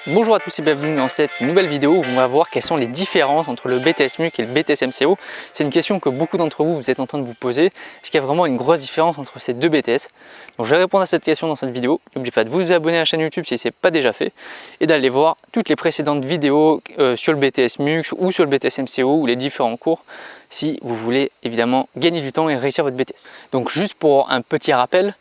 Bonjour à tous et bienvenue dans cette nouvelle vidéo où on va voir quelles sont les différences entre le BTS MUC et le BTS MCO. C'est une question que beaucoup d'entre vous êtes en train de vous poser. Est-ce qu'il y a vraiment une grosse différence entre ces deux BTS? Donc je vais répondre à cette question dans cette vidéo. N'oubliez pas de vous abonner à la chaîne YouTube si ce n'est pas déjà fait et d'aller voir toutes les précédentes vidéos sur le BTS MUC ou sur le BTS MCO ou les différents cours si vous voulez évidemment gagner du temps et réussir votre BTS. Donc juste pour un petit rappel,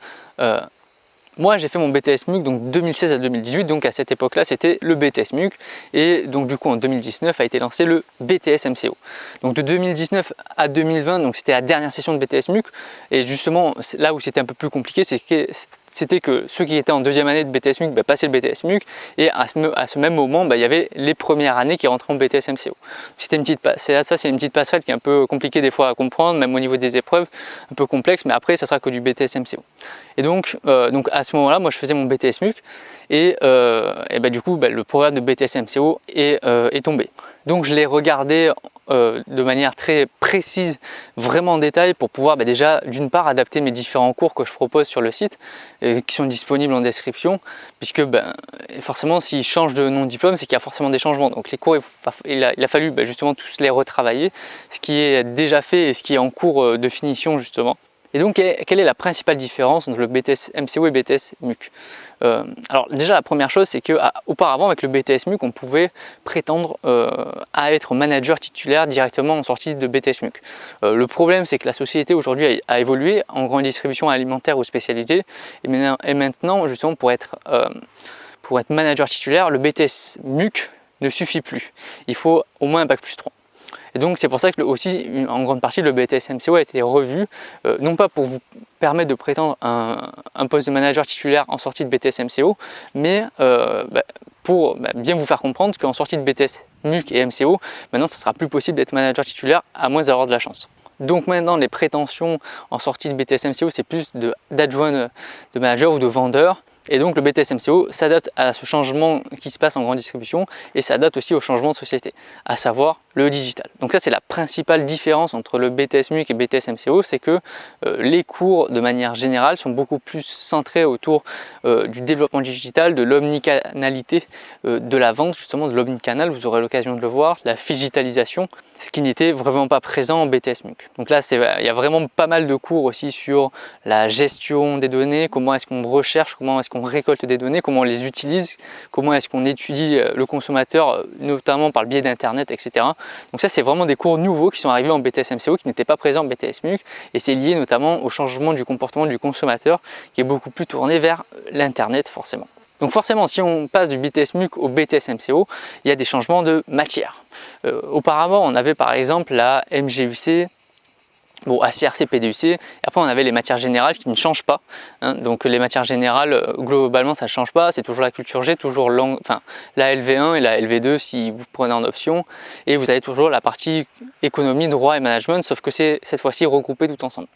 moi j'ai fait mon BTS MUC donc 2016 à 2018, donc à cette époque là c'était le BTS MUC et donc du coup en 2019 a été lancé le BTS MCO. Donc de 2019 à 2020 donc c'était la dernière session de BTS MUC et justement là où c'était un peu plus compliqué c'était que ceux qui étaient en deuxième année de BTS MUC passaient le BTS MUC et à ce même moment il y avait les premières années qui rentraient en BTS MCO. C'était une petite passerelle qui est un peu compliquée des fois à comprendre, même au niveau des épreuves, un peu complexe, mais après ça sera que du BTS MCO. Et donc à ce moment-là, moi je faisais mon BTS MUC et du coup le programme de BTS MCO est tombé. Donc je l'ai regardé de manière très précise, vraiment en détail, pour pouvoir déjà d'une part adapter mes différents cours que je propose sur le site, qui sont disponibles en description, puisque forcément s'ils changent de nom de diplôme, c'est qu'il y a forcément des changements. Donc les cours, il a fallu justement tous les retravailler, ce qui est déjà fait et ce qui est en cours de finition justement. Et donc, quelle est la principale différence entre le BTS MCO et BTS MUC? Alors déjà, la première chose, c'est qu'auparavant, avec le BTS MUC, on pouvait prétendre à être manager titulaire directement en sortie de BTS MUC. Le problème, c'est que la société aujourd'hui a évolué en grande distribution alimentaire ou spécialisée. Et maintenant, justement, pour être manager titulaire, le BTS MUC ne suffit plus. Il faut au moins un Bac+3. Et donc c'est pour ça que aussi en grande partie le BTS MCO a été revu, non pas pour vous permettre de prétendre un poste de manager titulaire en sortie de BTS MCO, mais pour bien vous faire comprendre qu'en sortie de BTS MUC et MCO, maintenant ce sera plus possible d'être manager titulaire à moins d'avoir de la chance. Donc maintenant les prétentions en sortie de BTS MCO c'est plus d'adjoint de manager ou de vendeur. Et donc le BTS MCO s'adapte à ce changement qui se passe en grande distribution et s'adapte aussi au changement de société, à savoir le digital. Donc ça c'est la principale différence entre le BTS MUC et BTS MCO, c'est que les cours de manière générale sont beaucoup plus centrés autour du développement digital, de l'omnicanalité de la vente, justement de l'omnicanal, vous aurez l'occasion de le voir, la digitalisation, ce qui n'était vraiment pas présent en BTS MUC. Donc là il y a vraiment pas mal de cours aussi sur la gestion des données, comment est-ce qu'on recherche, comment est-ce qu'on récolte des données, comment on les utilise, comment est-ce qu'on étudie le consommateur, notamment par le biais d'internet, etc. Donc ça c'est vraiment des cours nouveaux qui sont arrivés en BTS MCO qui n'étaient pas présents en BTS MUC et c'est lié notamment au changement du comportement du consommateur qui est beaucoup plus tourné vers l'internet forcément. Donc forcément, si on passe du BTS MUC au BTS MCO, il y a des changements de matière. Auparavant, on avait par exemple la MGUC, ACRC, PDUC, et après on avait les matières générales qui ne changent pas. Donc les matières générales, globalement ça ne change pas, c'est toujours la culture G, toujours la LV1 et la LV2 si vous prenez en option, et vous avez toujours la partie économie, droit et management, sauf que c'est cette fois-ci regroupé tout ensemble.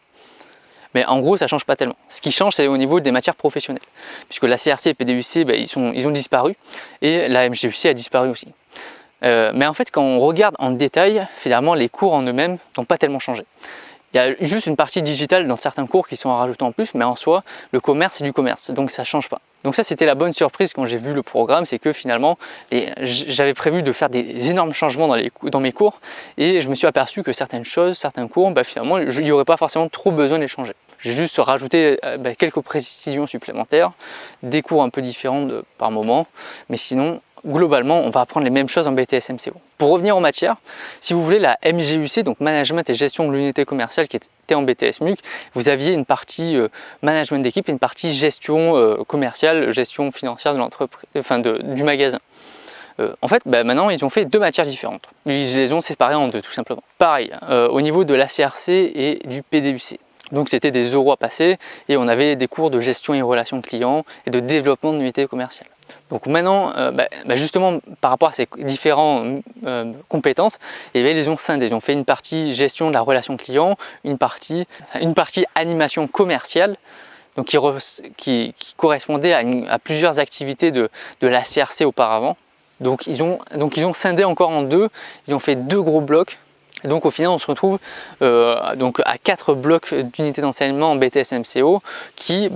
Mais en gros, ça ne change pas tellement. Ce qui change, c'est au niveau des matières professionnelles. Puisque la CRC et PDUC, ils ont disparu et la MGUC a disparu aussi. Mais en fait, quand on regarde en détail, finalement, les cours en eux-mêmes n'ont pas tellement changé. Il y a juste une partie digitale dans certains cours qui sont à rajouter en plus, mais en soi, le commerce, c'est du commerce, donc ça ne change pas. Donc ça, c'était la bonne surprise quand j'ai vu le programme, c'est que finalement, j'avais prévu de faire des énormes changements dans mes cours, et je me suis aperçu que certaines choses, certains cours, finalement, il n'y aurait pas forcément trop besoin de les changer. J'ai juste rajouté quelques précisions supplémentaires, des cours un peu différents par moment, mais sinon, globalement, on va apprendre les mêmes choses en BTS MCO. Pour revenir aux matières, si vous voulez la MGUC, donc Management et Gestion de l'unité commerciale qui était en BTS MUC, vous aviez une partie management d'équipe et une partie gestion commerciale, gestion financière de l'entreprise, du magasin. En fait, maintenant, ils ont fait deux matières différentes. Ils les ont séparées en deux, tout simplement. Pareil, au niveau de l'ACRC et du PDUC. Donc c'était des euros à passer et on avait des cours de gestion et relations clients et de développement de l'unité commerciale. Donc maintenant, justement par rapport à ces différentes compétences, ils ont scindé. Ils ont fait une partie gestion de la relation client, une partie animation commerciale, donc qui correspondait à plusieurs activités de la CRC auparavant. Donc ils ont scindé encore en deux, ils ont fait deux gros blocs. Et donc au final on se retrouve à 4 blocs d'unités d'enseignement en BTS MCO qui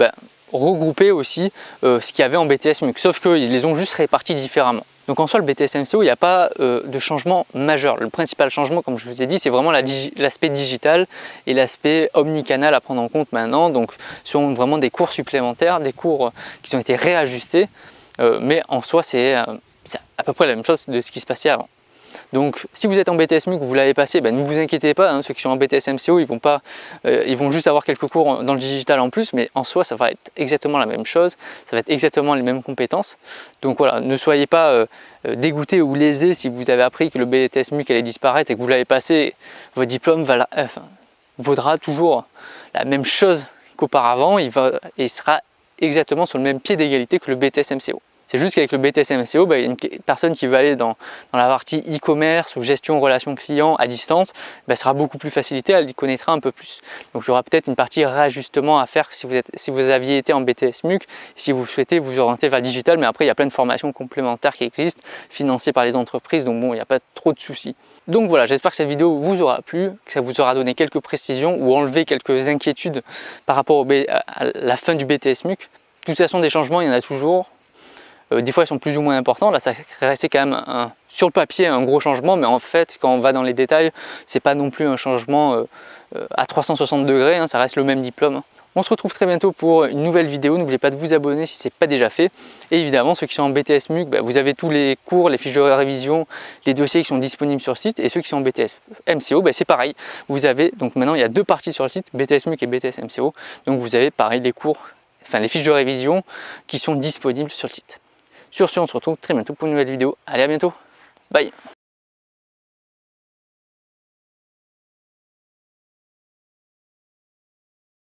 regrouper aussi ce qu'il y avait en BTS MUC, sauf qu'ils les ont juste répartis différemment. Donc en soi, le BTS MCO, il n'y a pas de changement majeur. Le principal changement, comme je vous ai dit, c'est vraiment l'aspect digital et l'aspect omnicanal à prendre en compte maintenant. Donc ce sont vraiment des cours supplémentaires, des cours qui ont été réajustés, mais en soi, c'est à peu près la même chose de ce qui se passait avant. Donc si vous êtes en BTS MUC, vous l'avez passé, ne vous inquiétez pas, hein, ceux qui sont en BTS MCO, ils vont juste avoir quelques cours dans le digital en plus, mais en soi ça va être exactement la même chose, ça va être exactement les mêmes compétences. Donc voilà, ne soyez pas dégoûtés ou lésés si vous avez appris que le BTS MUC allait disparaître et que vous l'avez passé, votre diplôme vaudra toujours la même chose qu'auparavant, il sera exactement sur le même pied d'égalité que le BTS MCO. C'est juste qu'avec le BTS MCO, il y a une personne qui veut aller dans la partie e-commerce ou gestion relations clients à distance, sera beaucoup plus facilitée, elle y connaîtra un peu plus. Donc il y aura peut-être une partie réajustement à faire si vous aviez été en BTS MUC, si vous souhaitez vous orienter vers le digital, mais après il y a plein de formations complémentaires qui existent, financées par les entreprises, donc bon, il n'y a pas trop de soucis. Donc voilà, j'espère que cette vidéo vous aura plu, que ça vous aura donné quelques précisions ou enlevé quelques inquiétudes par rapport à la fin du BTS MUC. De toute façon, des changements, il y en a toujours. Des fois ils sont plus ou moins importants, là ça restait quand même sur le papier un gros changement, mais en fait quand on va dans les détails, c'est pas non plus un changement à 360 degrés, hein, ça reste le même diplôme. On se retrouve très bientôt pour une nouvelle vidéo, n'oubliez pas de vous abonner si ce n'est pas déjà fait. Et évidemment ceux qui sont en BTS MUC, vous avez tous les cours, les fiches de révision, les dossiers qui sont disponibles sur le site. Et ceux qui sont en BTS MCO, c'est pareil, vous avez, donc maintenant il y a deux parties sur le site, BTS MUC et BTS MCO, donc vous avez pareil les cours, les fiches de révision qui sont disponibles sur le site. Sur ce, on se retrouve très bientôt pour une nouvelle vidéo. Allez, à bientôt. Bye.